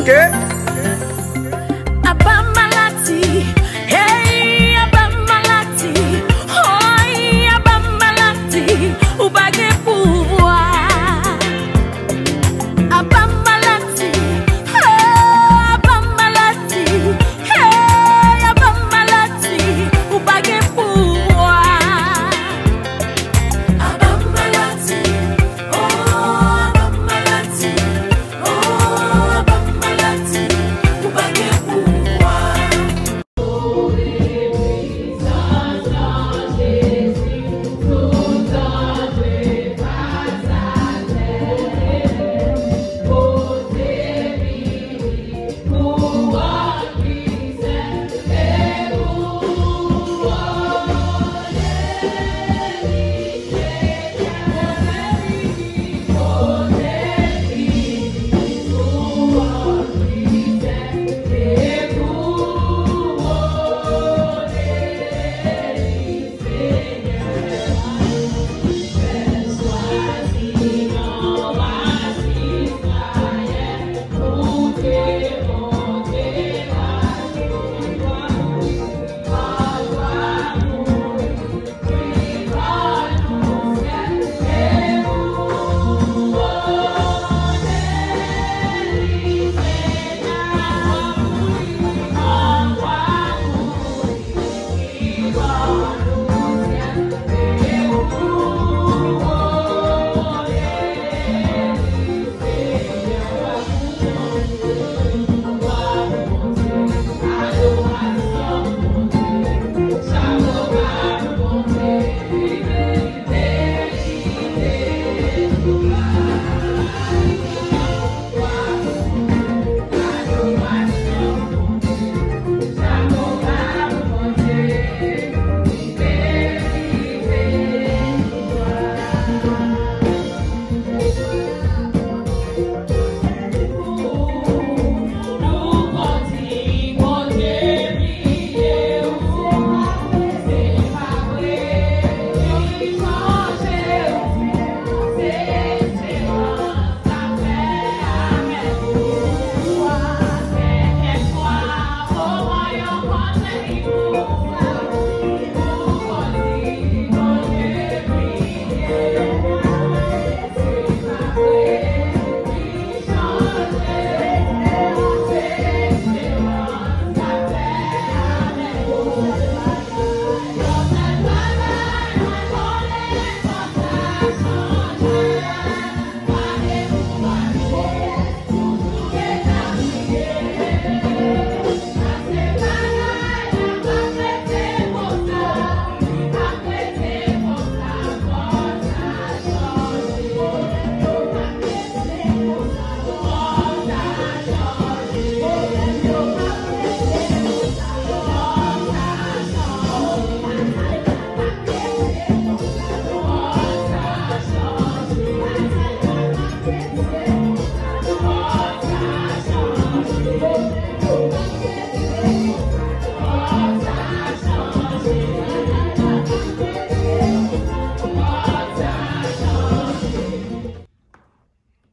Ok? Abamalati, hey, Abamalati, oh, Abamalati, ou bagé pouvoir. Abamalati, oh, Abamalati, hey, Abamalati, ou bagé pouvoir. Abamalati, oh, Abamalati, oh, Abamalati, ou bagé pouvoir.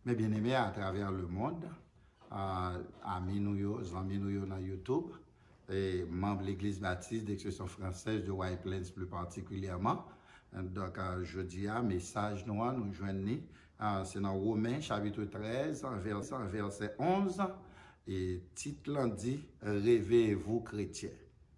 Mes bien-aimés à travers le monde, amis nous, amis nous dans YouTube, et membres de l'Église baptiste d'expression française de White Plains plus particulièrement. Donc, je dis un message nous joignons, c'est dans Romains chapitre 13, verset 11, et titre dit « Réveillez-vous chrétiens ».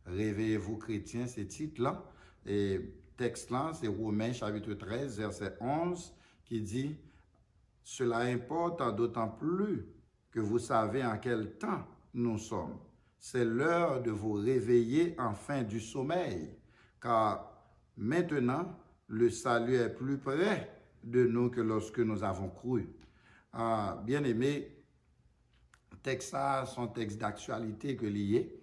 Réveillez-vous chrétiens, c'est titre là, et texte là, c'est Romains chapitre 13, verset 11, qui dit « Cela importe d'autant plus que vous savez en quel temps nous sommes. C'est l'heure de vous réveiller enfin du sommeil, car maintenant, le salut est plus près de nous que lorsque nous avons cru. » Bien-aimés, texte ça, son texte d'actualité que lié.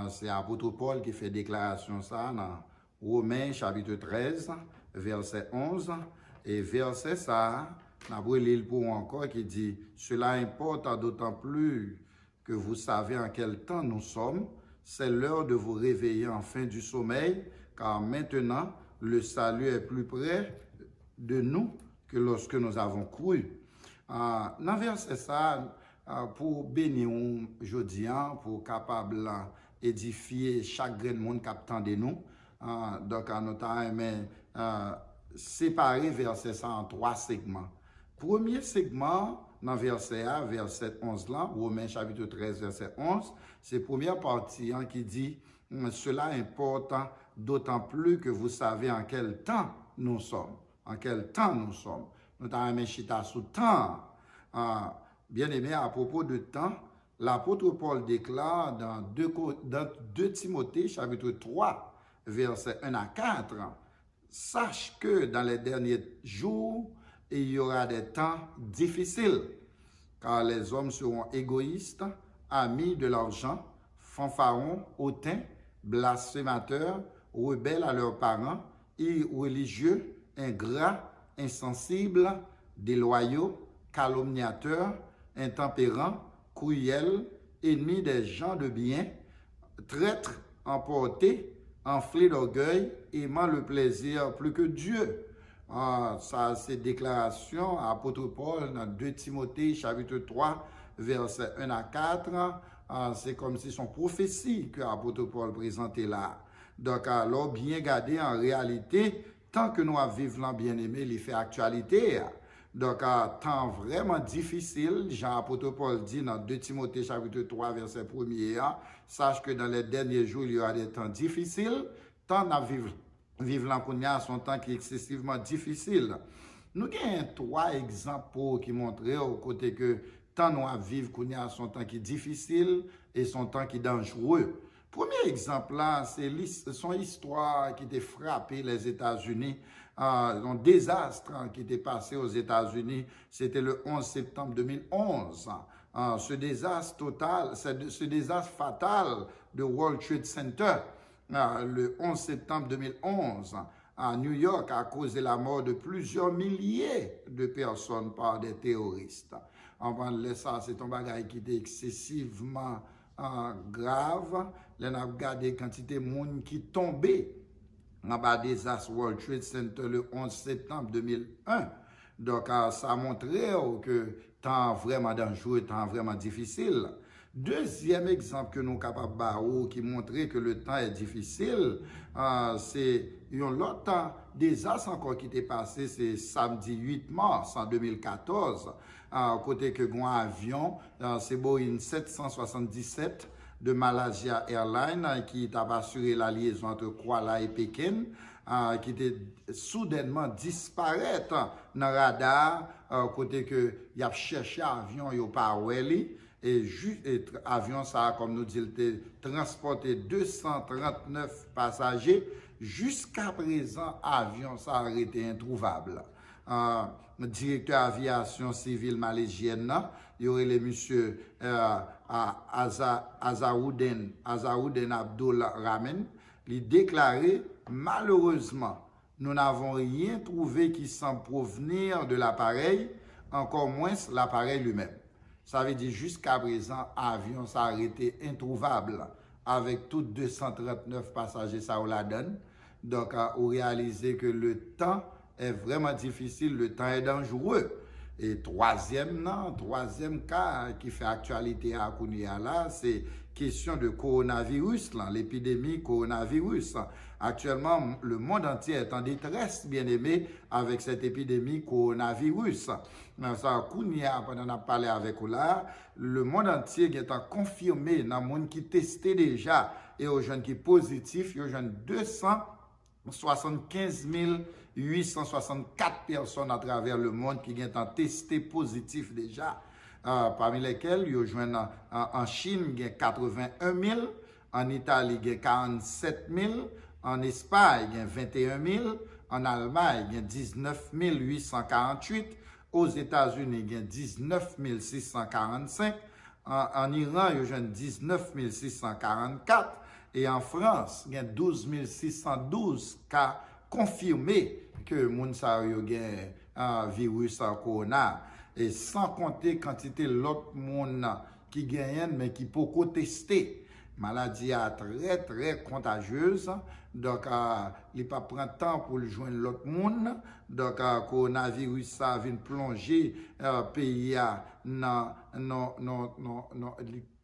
C'est l'apôtre Paul qui fait déclaration ça dans Romains chapitre 13, verset 11. Et verset ça, nous lire pour encore qui dit « Cela importe d'autant plus que vous savez en quel temps nous sommes. C'est l'heure de vous réveiller enfin du sommeil, car maintenant, le salut est plus près de nous que lorsque nous avons cru. » Dans verset ça, pour bénir aujourd'hui, pour capable édifier chaque grain de monde qui attend de nous. Donc, nous avons séparé verset ça en 3 segments. Premier segment, dans verset 1, verset 11 là, Romains chapitre 13, verset 11, c'est la première partie qui dit « Cela importe d'autant plus que vous savez en quel temps nous sommes. » En quel temps nous sommes. Nous avons chita sous temps. Bien aimé, à propos de temps, l'apôtre Paul déclare dans 2 Timothée chapitre 3, verset 1 à 4, « Sache que dans les derniers jours, il y aura des temps difficiles, car les hommes seront égoïstes, amis de l'argent, fanfarons, hautains, blasphémateurs, rebelles à leurs parents, irreligieux, ingrats, insensibles, déloyaux, calomniateurs, intempérants, cruels, ennemis des gens de bien, traîtres, emportés, enflés d'orgueil, aimant le plaisir plus que Dieu. Ça, c'est déclaration à l'apôtre Paul dans 2 Timothée, chapitre 3, versets 1 à 4. C'est comme si son prophétie que l'apôtre Paul présentait là. Donc, alors, bien gardé en réalité, tant que nous vivons bien-aimé, il fait actualité. Donc, temps vraiment difficile, Jean-Apôtre Paul dit dans 2 Timothée chapitre 3, verset 1er, sache que dans les derniers jours, il y aura des temps difficiles, tant à vivre l'enconia son temps qui est excessivement difficile. Nous avons 3 exemples qui montrent au côté que tant nous vivre son temps qui est difficile et son temps qui est dangereux. Premier exemple là, c'est son histoire qui a frappé les États-Unis, un désastre qui était passé aux États-Unis, c'était le 11 septembre 2011. Ce désastre fatal de World Trade Center, le 11 septembre 2011, à New York, a causé la mort de plusieurs milliers de personnes par des terroristes. Ça, c'est un bagage qui était excessivement grave. Là, on a regardé la quantité de monde qui tombait dans le désastre World Trade Center le 11 septembre 2001. Donc, ça a montré que temps vraiment dangereux, temps vraiment difficile. Deuxième exemple que nous sommes capables de qui montrait que le temps est difficile, c'est un autre désastre encore qui était passé, c'est samedi 8 mars en 2014, côté que un avion, c'est Boeing 777 de Malaysia Airlines qui a assuré la liaison entre Kuala et Pékin, qui était soudainement disparaître dans le radar, côté que y a cherché avion yo pas oueli. Et avion ça, comme nous dit, transporté 239 passagers. Jusqu'à présent, avion ça a été introuvable. Le directeur aviation civile malaisienne, il y aurait les monsieur Azaouden Abdul Rahman, il déclaré malheureusement, nous n'avons rien trouvé qui semble provenir de l'appareil, encore moins l'appareil lui-même. Ça veut dire jusqu'à présent, l'avion s'est arrêté introuvable avec tous 239 passagers, ça la donne. Donc, on réalise que le temps est vraiment difficile, le temps est dangereux. Et troisième cas qui fait actualité à Kounia là, c'est question de coronavirus, l'épidémie coronavirus. Actuellement, le monde entier est en détresse, bien aimé, avec cette épidémie coronavirus. Ça, Kounia, pendant qu'on a parlé avec vous là, le monde entier est confirmé dans le monde qui testé déjà et aux jeunes qui positifs, aux jeunes 275 864 personnes à travers le monde qui ont testé positif déjà. Parmi lesquels, il y a en Chine, il y a 81 000, en Italie, il y a 47 000, en Espagne, il y a 21 000, en Allemagne, il y a 19 848, aux États-Unis, il y a 19 645, en Iran, il y a 19 644, et en France, il y a 12 612 cas confirmés que Mounsa a un virus corona. Et sans compter quantité l'autre monde qui gagne, mais qui peut tester. Maladie est très, très contagieuse. Donc, il pas prendre temps pour le joindre l'autre monde. Donc, coronavirus, ça vient plonger pays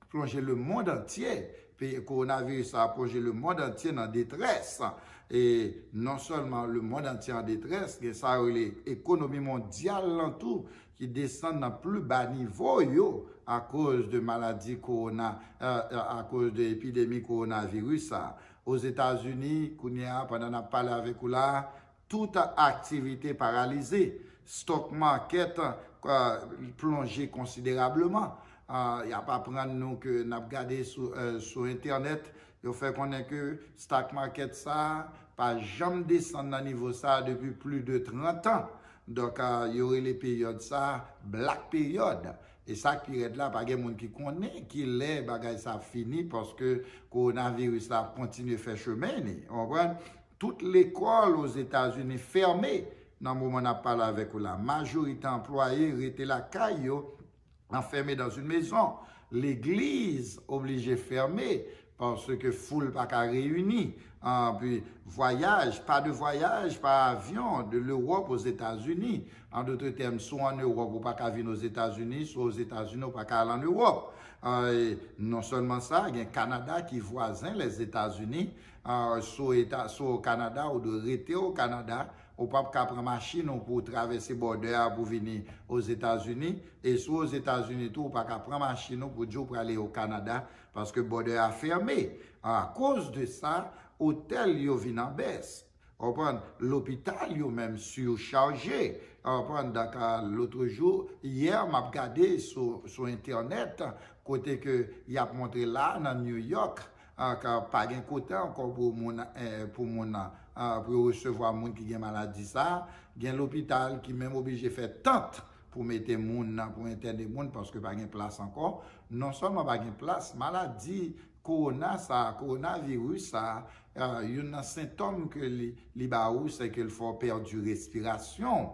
plonger le monde entier. Puis, coronavirus a plongé le monde entier dans détresse. Et non seulement le monde entier en détresse, mais ça l'économie mondiale en tout qui descend dans plus bas niveau yo, à cause de maladie corona, à cause de l'épidémie coronavirus. Aux États-Unis, pendant qu'on a parlé avec vous là, toute activité paralysée. Stock market plongé considérablement. Il n'y a pas prendre nous que nous avons regardé sur Internet. Il fait connaître que stock market ça pas jamais descendre dans niveau ça depuis plus de 30 ans. Donc il y aurait les périodes ça black période. Et ça période là pas de monde qui connaît qui les bagages ça fini parce que coronavirus ça continue faire chemin. On voit toute l'école aux États-Unis fermée. Dans le moment où on a parlé avec vous, la majorité employée était la caille enfermée dans une maison. L'église obligée fermée parce que foule pas qu'à réunir. Puis voyage, pas de voyage par avion de l'Europe aux États-Unis. En d'autres termes, soit en Europe ou pas qu'à venir aux États-Unis, soit aux États-Unis ou pas qu'à aller en Europe. Non seulement ça, il y a un Canada qui voisin les États-Unis. Soit au Canada ou de rester au Canada. Ou pas qu'à prendre machine pour traverser border pour venir aux États-Unis. Et soit aux États-Unis, tout, ou pas qu'à prendre machine pour aller au Canada parce que border a fermé. À cause de ça, hôtel yo vient en baisse. L'hôpital yo même surchargé. L'autre jour, hier, m'a regardé sur Internet, côté que y a montré là, dans New York, pas de côté encore pour recevoir les gens qui ont maladie ça, il y a l'hôpital qui même obligé de faire tente pour mettre les gens, pour interner les gens parce que pas de place encore. Non seulement pas de place, maladie, coronavirus, ça, il y a un symptôme que c'est qu'il faut perdre du respiration.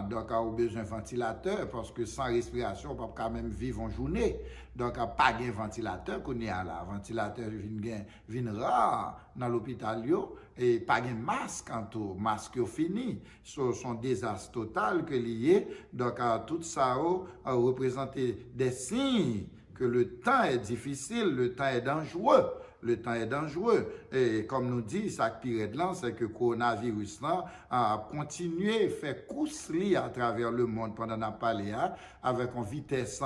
Donc, on a besoin de ventilateur parce que sans respiration, on ne peut quand même vivre en journée. Donc, pas de ventilateur qu'on y a là. Ventilateur vient rare dans l'hôpital et pas de masque en tout. Masque fini. Ce sont des désastres total que lié. Donc, tout ça a représenté des signes que le temps est difficile, le temps est dangereux. Le temps est dangereux. Et comme nous dit, ça pire de là, c'est que le coronavirus là, a continué à faire course à travers le monde pendant la paléa avec une vitesse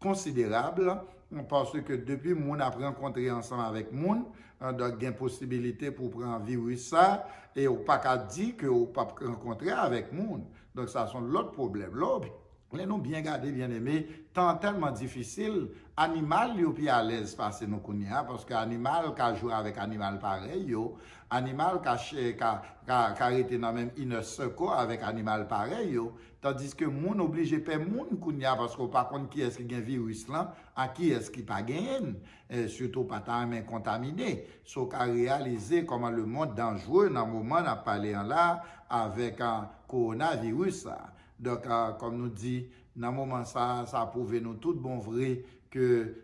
considérable. Parce que depuis que nous avons rencontré ensemble avec nous, donc il y a une possibilité pour prendre le virus ça, et on ne peut pas dire que on ne peut pas rencontrer avec nous. Donc ça, c'est l'autre problème. Les nous bien gardés, bien aimés, tant tellement difficile, animal yo pi à l'aise passer nous connaît parce que animal qui joue avec animal pareil yo, animal qui arrêté dans même inner circle avec animal pareil yo, tandis que moun obligé pas moun connaît parce qu'on pas contre qui est-ce qui gagne virus là, à qui est-ce qui pas gagne, surtout pas tant main contaminé, so qu'a réaliser comment le monde dangereux dans moment n'a parlé là avec un coronavirus là. Donc, comme nous dit, dans le moment ça a prouvé nous tout bon vrai que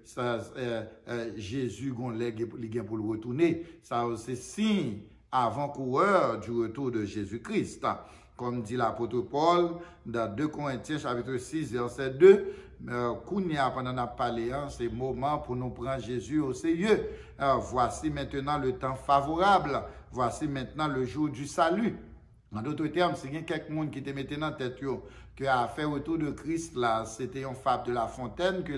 Jésus a pour le retourner. Ça c'est signe avant-coureur du retour de Jésus-Christ. Comme dit l'apôtre Paul dans 2 Corinthiens chapitre 6 verset 2, Kounia pendant la parlé, c'est le moment pour nous prendre Jésus au sérieux. Voici maintenant le temps favorable. Voici maintenant le jour du salut. En d'autres termes, c'est quelqu'un qui te mettait dans la tête que a fait retour de Christ là, c'était un fable de La Fontaine que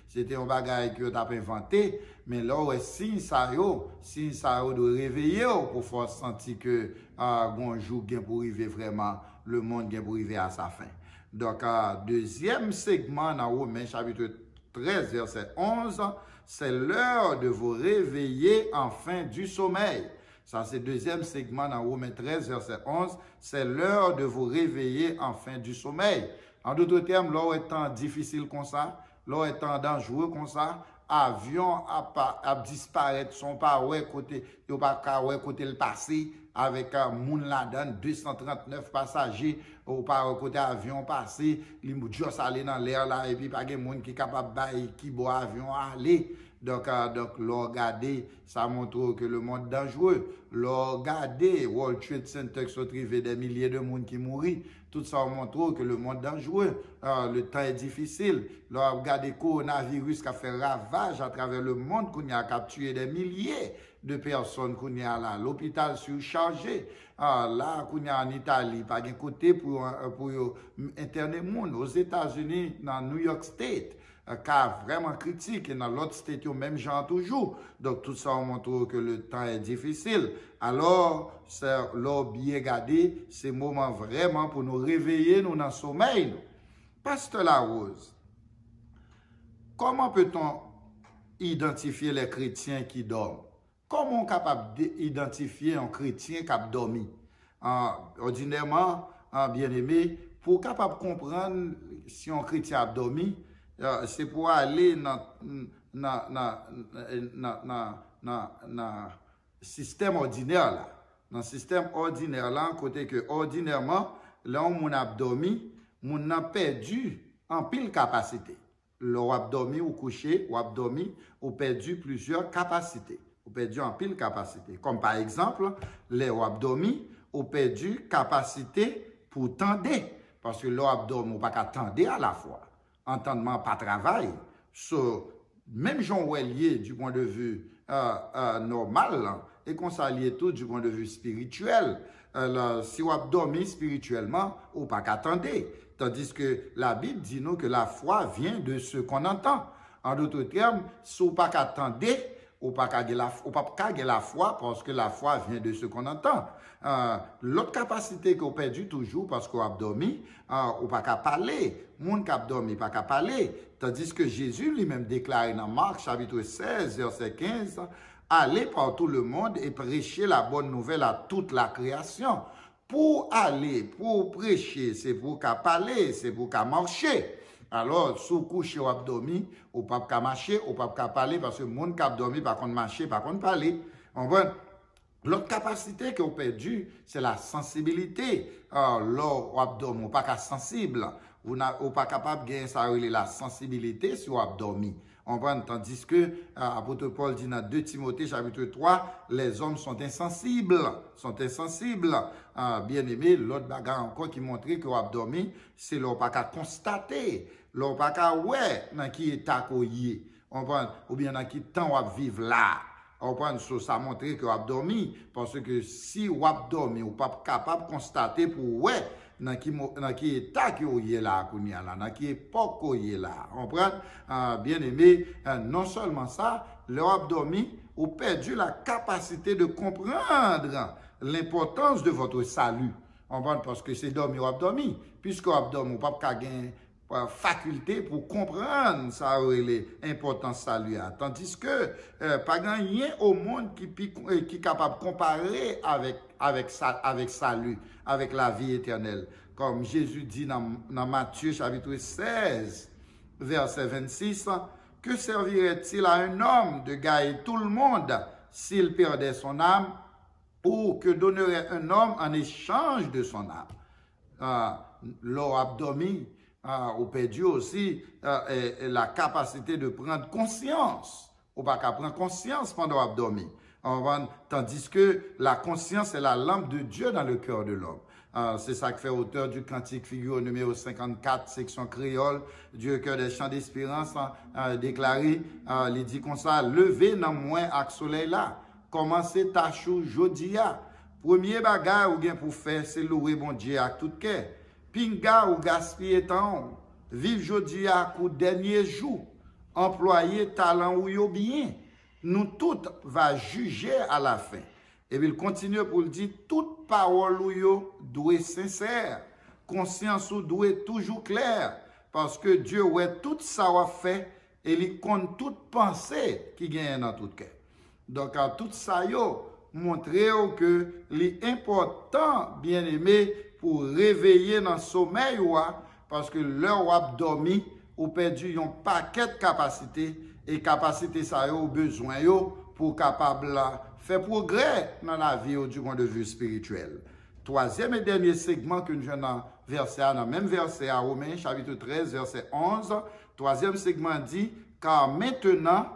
c'était un bagage que tu as inventé, mais là ouais signe ça de réveiller pour faire sentir que un jour gain pour arriver vraiment le monde gain pour arriver à sa fin. Donc deuxième segment dans Romains chapitre 13 verset 11, c'est l'heure de vous réveiller enfin du sommeil. Ça, c'est le deuxième segment dans Romains 13, verset 11. C'est l'heure de vous réveiller enfin du sommeil. En d'autres termes, l'heure étant difficile comme ça, l'heure étant dangereux comme ça, avion a disparaître, son pas ouais côté, yo pas ouais côté le passé avec moun là-dedans 239 passagers ou par côté avion passé, li juste aller dans l'air là et puis pas gen moun qui capable bailler qui boit avion aller. Donc, regardez, ça montre que le monde est dangereux. Regardez, World Trade Center qui sont privés des milliers de monde qui mourent. Tout ça montre que le monde est dangereux. Le temps est difficile. Regardez le coronavirus qui a fait ravage à travers le monde, qu'on a capturé des milliers de personnes qu'on a là. L'hôpital surchargé. Là, qu'on a en Italie, pas de côté pour interner le monde. Aux États-Unis, dans New York State, cas vraiment critique, et dans l'autre state, même genre toujours. Donc, tout ça montre que le temps est difficile. Alors, c'est là bien gardé, c'est moment vraiment pour nous réveiller, nous dans le sommeil. Pasteur Larose, comment peut-on identifier les chrétiens qui dorment? Comment on est capable d'identifier un chrétien qui a dormi? Ordinairement, bien aimé, pour capable comprendre si un chrétien a dormi, c'est pour aller dans système ordinaire là. Dans le système ordinaire là, côté que ordinairement, là où on a dormi, on a perdu en pile capacité. L'on a dormi ou couché, ou a dormi, ou perdu plusieurs capacités. Ou perdu en pile capacité. Comme par exemple, les ou a dormi, ou perdu capacité pour tendre. Parce que l'on a dormi, ou pas qu'à tendre à la fois. Entendement pas travail. Même Jean lié du point de vue normal, et qu'on s'allie tout du point de vue spirituel. Si on a dormi spirituellement, ou pas qu'attendre. Tandis que la Bible dit nous que la foi vient de ce qu'on entend. En d'autres termes, si on pas qu'attendre, ou pas qu'ager la foi, parce que la foi vient de ce qu'on entend. L'autre capacité qu'on perdu toujours parce qu'on a dormi, ou pas qu'à parler. Moun qui a dormi, pas qu'à parler. Tandis que Jésus lui-même déclaré dans Marc chapitre 16, verset 15, allez par tout le monde et prêcher la bonne nouvelle à toute la création. Pour aller, pour prêcher, c'est pour qu'à parler, c'est pour qu'à marcher. Alors, sous couche ou abdomi, ou pas qu'à marcher, ou pas qu'à parler, parce que le monde qui a dormi, par contre marcher, par contre parler. L'autre capacité qu'on a perdue, c'est la sensibilité. L'or ou abdomen, ou pas qu'à sensible, ou pas capable de gagner ça, la sensibilité sur abdomen. Tandis que l'apôtre Paul dit dans 2 Timothée chapitre 3, les hommes sont insensibles. Bien aimé, l'autre bagarre encore qui montrait que l'abdomen, c'est l'on pas qu'à constater, l'on pas qu'à ouais dans qui état qu'on y est. Ou bien dans qui temps on vivre là. Ça montre que l'abdomen, parce que si l'abdomen ou pas capable de constater pour ouais dans qui état qui est là, dans qui époque qui est là. On prend, bien aimé, non seulement ça, l'abdomen ou perdu la capacité de comprendre l'importance de votre salut. On prend parce que c'est dormi ou abdomen, puisque l'abdomen ou pas gagner faculté pour comprendre ça l'importance salut. Tandis que pas rien au monde qui est capable de comparer avec salut, avec la vie éternelle. Comme Jésus dit dans Matthieu chapitre 16, verset 26, que servirait-il à un homme de gagner tout le monde s'il perdait son âme, ou que donnerait un homme en échange de son âme? Leur abdomen ou perdu aussi la capacité de prendre conscience. Ou pas qu'à prendre conscience pendant l'abdomen. Tandis que la conscience est la lampe de Dieu dans le cœur de l'homme. C'est ça que fait auteur du cantique figure numéro 54, section créole, Dieu cœur des chants d'espérance, déclaré, il dit comme ça, levez dans moins avec soleil là, commencez ta chou jodia. Premier bagage ou bien pour faire, c'est louer bon Dieu à tout cœur. Pinga ou gaspiller temps, vive jodi à coup dernier jour, employer talent ou yo bien. Nous toutes va juger à la fin. Et puis il continue pour le dire, toute parole ou yo doit sincère, conscience ou doit toujours claire, parce que Dieu ouais tout ça a fait et il compte toute pensée qui gagne dans tout cœur. Donc à tout ça yo montrer que l'important bien aimé pour réveiller dans le sommeil, parce que l'heure où vous dormi, ou perdu un paquet de capacités, et capacité ça yo besoin pour capable faire progrès dans la vie du point de vue spirituel. Troisième et dernier segment que nous avons dans le même verset à Romains, chapitre 13, verset 11. Troisième segment dit, car maintenant,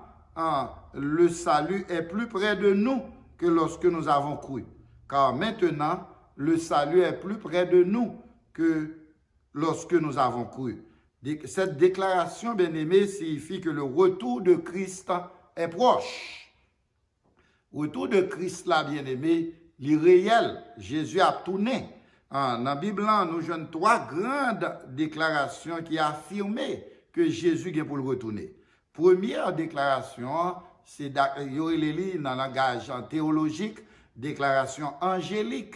le salut est plus près de nous que lorsque nous avons cru. Car maintenant, le salut est plus près de nous que lorsque nous avons cru. Cette déclaration, bien-aimé, signifie que le retour de Christ est proche. Le retour de Christ, là, bien-aimé, l'irréel. Jésus a tourné. Dans la Bible, nous avons trois grandes déclarations qui affirment que Jésus vient pour le retourner. Première déclaration, c'est dans le langage théologique, déclaration angélique.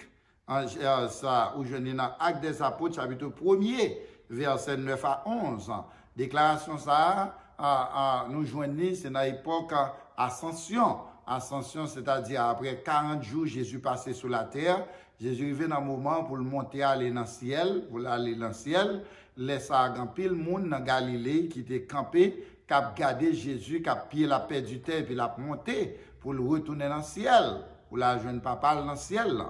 Ça, où je dis dans Actes des Apôtres, chapitre 1er, verset 9 à 11. Déclaration ça, nous joignons, c'est dans l'époque ascension. Ascension, c'est-à-dire après 40 jours, Jésus passait sur la terre. Jésus arrivait dans un moment pour le monter aller dans le ciel, pour aller dans le ciel. Laisse à grand pile monde dans Galilée qui était campé, qui a gardé Jésus, qui a pillé la paix du terre, puis l'a monté pour le retourner dans le ciel, pour la jeune papa dans le ciel.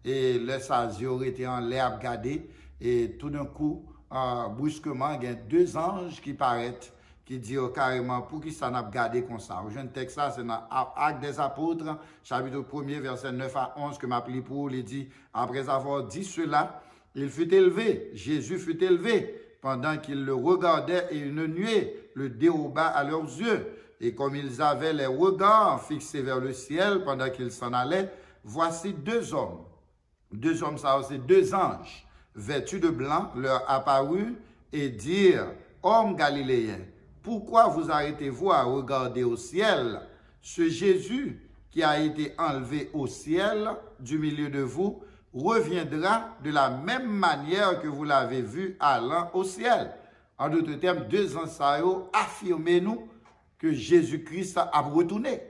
Et laisse à aurait été en l'air gardé, et tout d'un coup, brusquement, il y a deux anges qui paraissent, qui disent carrément pour qui ça n'a pas gardé comme ça. Je ne texte ça, c'est dans Actes des Apôtres, chapitre 1er, verset 9 à 11, que m'a pris pour, il dit, après avoir dit cela, il fut élevé, Jésus fut élevé, pendant qu'ils le regardaient et une nuée le déroba à leurs yeux. Et comme ils avaient les regards fixés vers le ciel pendant qu'ils s'en allaient, voici deux hommes. Deux hommes, ça c'est deux anges, vêtus de blanc, leur apparurent et dirent, hommes galiléens, pourquoi vous arrêtez-vous à regarder au ciel? Ce Jésus qui a été enlevé au ciel du milieu de vous reviendra de la même manière que vous l'avez vu allant au ciel. En d'autres termes, deux anges affirmez-nous que Jésus-Christ a retourné.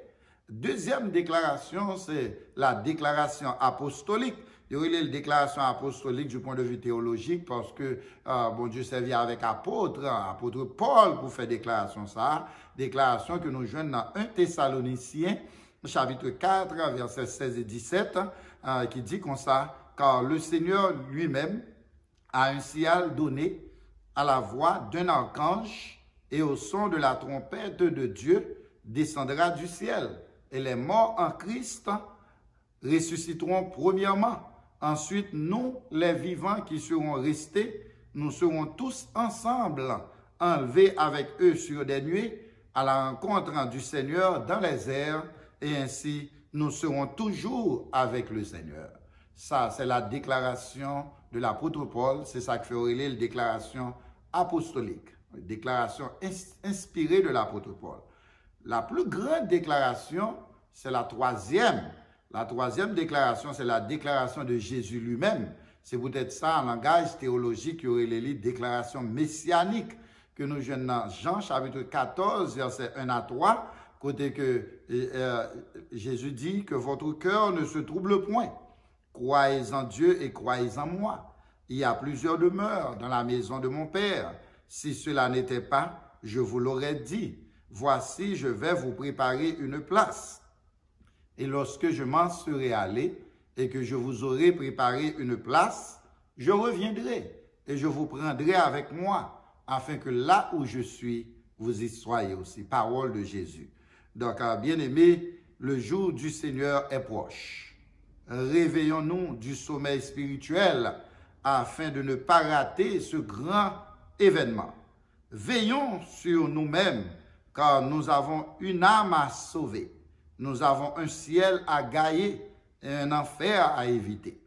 Deuxième déclaration, c'est la déclaration apostolique. Il y a une déclaration apostolique du point de vue théologique parce que bon Dieu servit avec apôtre Paul pour faire déclaration ça. Déclaration que nous joignons dans 1 Thessaloniciens, chapitre 4, versets 16 et 17, qui dit comme ça, car le Seigneur lui-même a un signal donné à la voix d'un archange et au son de la trompette de Dieu descendra du ciel. Et les morts en Christ ressusciteront premièrement. Ensuite, nous, les vivants qui seront restés, nous serons tous ensemble enlevés avec eux sur des nuées à la rencontre du Seigneur dans les airs, et ainsi nous serons toujours avec le Seigneur. Ça, c'est la déclaration de l'apôtre Paul, c'est ça que fait Aurélie, la déclaration apostolique, une déclaration inspirée de l'apôtre Paul. La plus grande déclaration, c'est la troisième. La troisième déclaration, c'est la déclaration de Jésus lui-même. C'est peut-être ça, en langage théologique, qui aurait les déclaration messianique que nous jouons dans Jean, chapitre 14, versets 1 à 3, côté que Jésus dit que votre cœur ne se trouble point. Croyez en Dieu et croyez en moi. Il y a plusieurs demeures dans la maison de mon Père. Si cela n'était pas, je vous l'aurais dit. Voici, je vais vous préparer une place. Et lorsque je m'en serai allé et que je vous aurai préparé une place, je reviendrai et je vous prendrai avec moi, afin que là où je suis, vous y soyez aussi. Parole de Jésus. Donc, bien-aimés, le jour du Seigneur est proche. Réveillons-nous du sommeil spirituel afin de ne pas rater ce grand événement. Veillons sur nous-mêmes, car nous avons une âme à sauver. Nous avons un ciel à gagner et un enfer à éviter.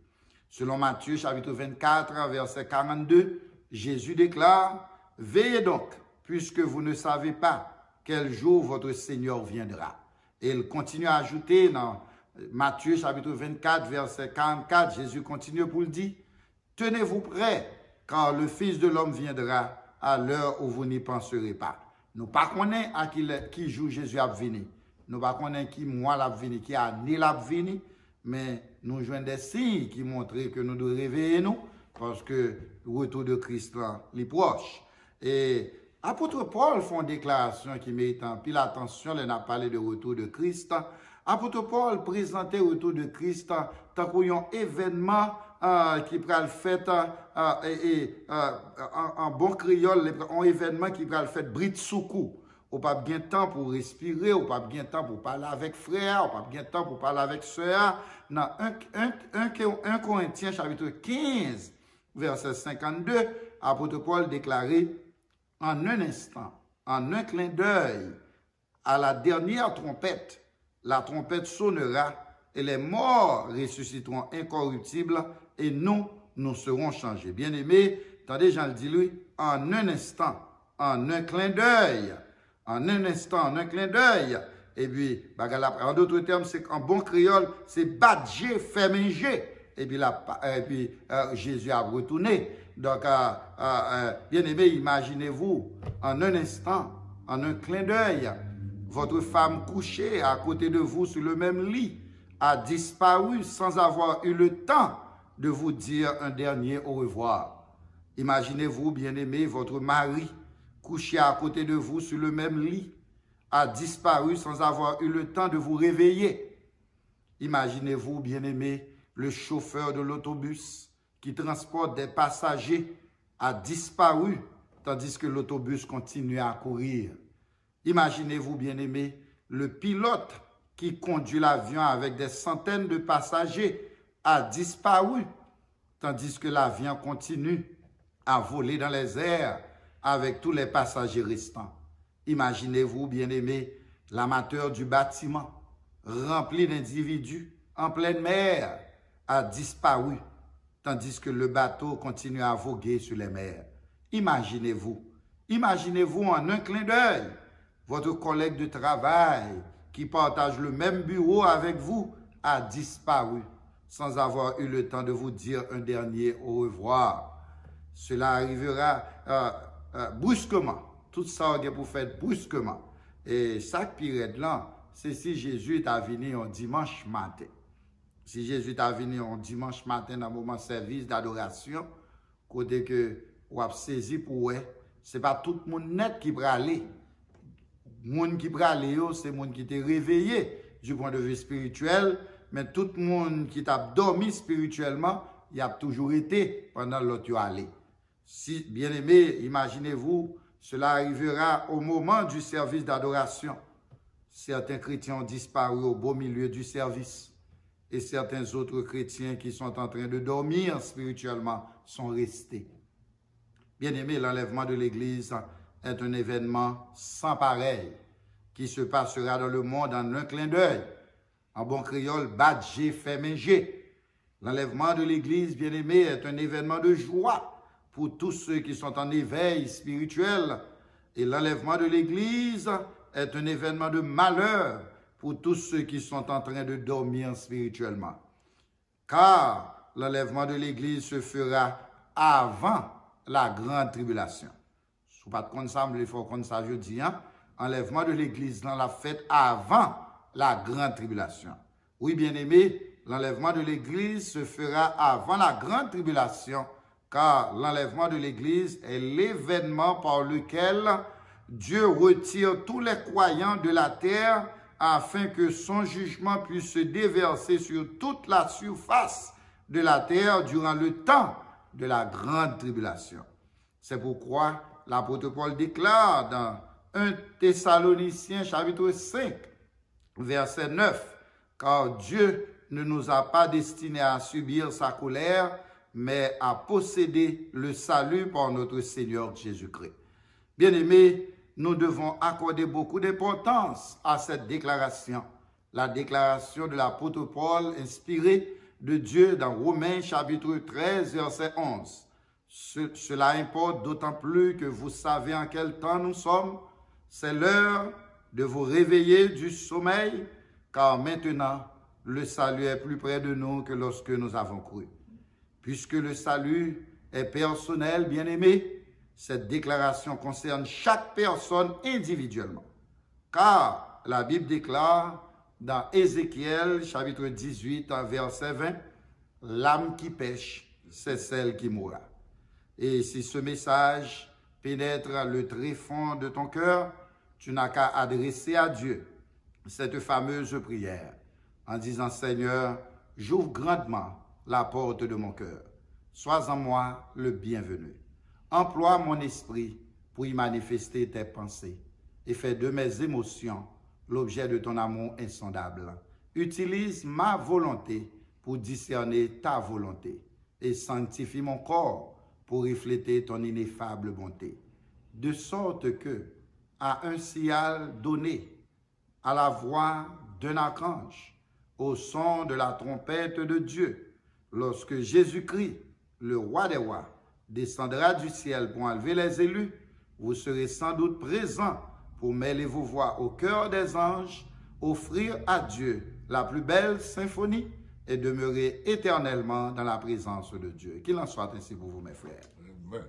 Selon Matthieu chapitre 24, verset 42, Jésus déclare, « Veillez donc, puisque vous ne savez pas quel jour votre Seigneur viendra. » Et il continue à ajouter dans Matthieu chapitre 24, verset 44, Jésus continue pour le dire, « Tenez-vous prêts, car le Fils de l'homme viendra à l'heure où vous n'y penserez pas. » Nous ne connaissons pas à qui jour Jésus a venu. Nous ne connaissons pas qui mois l'a venu, qui année l'a venu, mais nous jouons des signes qui montrent que nous devons réveiller nous, parce que le retour de Christ est proche. Et apôtre Paul fait une déclaration qui mérite un pile attention, il a parlé de retour de Christ. Apôtre Paul présentait le retour de Christ tant qu'un événement qui peut le fait en bon créole, un événement qui peut le fait britsoukou. ou pas bien temps pour respirer, ou pas bien temps pour parler avec frère, ou pas bien temps pour parler avec soeur. Dans 1 Corinthiens chapitre 15, verset 52, apôtre Paul déclarait, en un instant, en un clin d'œil, à la dernière trompette, la trompette sonnera et les morts ressusciteront incorruptibles et nous serons changés. Bien-aimés, attendez, Jean le dit lui, en un instant, en un clin d'œil, en un instant, en un clin d'œil. Et puis, en d'autres termes, c'est qu'en bon créole, c'est badger, fait manger. Et puis, Jésus a retourné. Donc, bien-aimés, imaginez-vous, en un instant, en un clin d'œil, votre femme couchée à côté de vous sur le même lit a disparu sans avoir eu le temps de vous dire un dernier au revoir. Imaginez-vous, bien-aimé, votre mari couché à côté de vous sur le même lit a disparu sans avoir eu le temps de vous réveiller. Imaginez-vous, bien-aimé, le chauffeur de l'autobus qui transporte des passagers a disparu tandis que l'autobus continue à courir. Imaginez-vous, bien-aimé, le pilote qui conduit l'avion avec des centaines de passagers a disparu, tandis que l'avion continue à voler dans les airs avec tous les passagers restants. Imaginez-vous, bien-aimé, l'amateur du bâtiment, rempli d'individus en pleine mer, a disparu, tandis que le bateau continue à voguer sur les mers. Imaginez-vous en un clin d'œil, votre collègue de travail qui partage le même bureau avec vous a disparu sans avoir eu le temps de vous dire un dernier au revoir. Cela arrivera brusquement. Tout ça est pour faire brusquement. Et chaque période là, c'est si Jésus est venu un dimanche matin. Si Jésus est venu un dimanche matin dans le moment de service d'adoration, côté que vous avez saisi pour eux, ce n'est pas tout le monde net qui peut aller. Le monde qui peut aller, c'est le monde qui était réveillé du point de vue spirituel, mais tout le monde qui t'a dormi spirituellement, il a toujours été pendant l'autre allé. Si, bien aimé, imaginez-vous, cela arrivera au moment du service d'adoration. Certains chrétiens ont disparu au beau milieu du service et certains autres chrétiens qui sont en train de dormir spirituellement sont restés. Bien aimé, l'enlèvement de l'Église est un événement sans pareil qui se passera dans le monde en un clin d'œil. En bon créole, badger, fait manger. L'enlèvement de l'Église, bien aimé, est un événement de joie pour tous ceux qui sont en éveil spirituel. Et l'enlèvement de l'Église est un événement de malheur pour tous ceux qui sont en train de dormir spirituellement. Car l'enlèvement de l'Église se fera avant la grande tribulation. Si vous ne pas de ça, il faut qu'on ça je dis, hein? Enlèvement de l'Église dans la fête avant la grande tribulation. Oui, bien aimé, l'enlèvement de l'Église se fera avant la grande tribulation, car l'enlèvement de l'Église est l'événement par lequel Dieu retire tous les croyants de la terre afin que son jugement puisse se déverser sur toute la surface de la terre durant le temps de la grande tribulation. C'est pourquoi l'apôtre Paul déclare dans 1 Thessaloniciens chapitre 5, verset 9, « Car Dieu ne nous a pas destinés à subir sa colère, mais à posséder le salut par notre Seigneur Jésus-Christ. » Bien-aimés, nous devons accorder beaucoup d'importance à cette déclaration. La déclaration de l'apôtre Paul inspirée de Dieu dans Romains chapitre 13, verset 11. Cela importe d'autant plus que vous savez en quel temps nous sommes. C'est l'heure de vous réveiller du sommeil, car maintenant, le salut est plus près de nous que lorsque nous avons cru. Puisque le salut est personnel, bien-aimé, cette déclaration concerne chaque personne individuellement. Car la Bible déclare dans Ézéchiel, chapitre 18, verset 20, « L'âme qui pêche, c'est celle qui mourra. » Et si ce message pénètre le tréfonds de ton cœur, tu n'as qu'à adresser à Dieu cette fameuse prière en disant « Seigneur, j'ouvre grandement la porte de mon cœur. Sois en moi le bienvenu. Emploie mon esprit pour y manifester tes pensées et fais de mes émotions l'objet de ton amour insondable. Utilise ma volonté pour discerner ta volonté et sanctifie mon corps pour refléter ton ineffable bonté, de sorte que, à un signal donné, à la voix d'un archange, au son de la trompette de Dieu, lorsque Jésus-Christ, le roi des rois, descendra du ciel pour enlever les élus, vous serez sans doute présents pour mêler vos voix au cœur des anges, offrir à Dieu la plus belle symphonie et demeurer éternellement dans la présence de Dieu. Qu'il en soit ainsi pour vous, mes frères. Amen.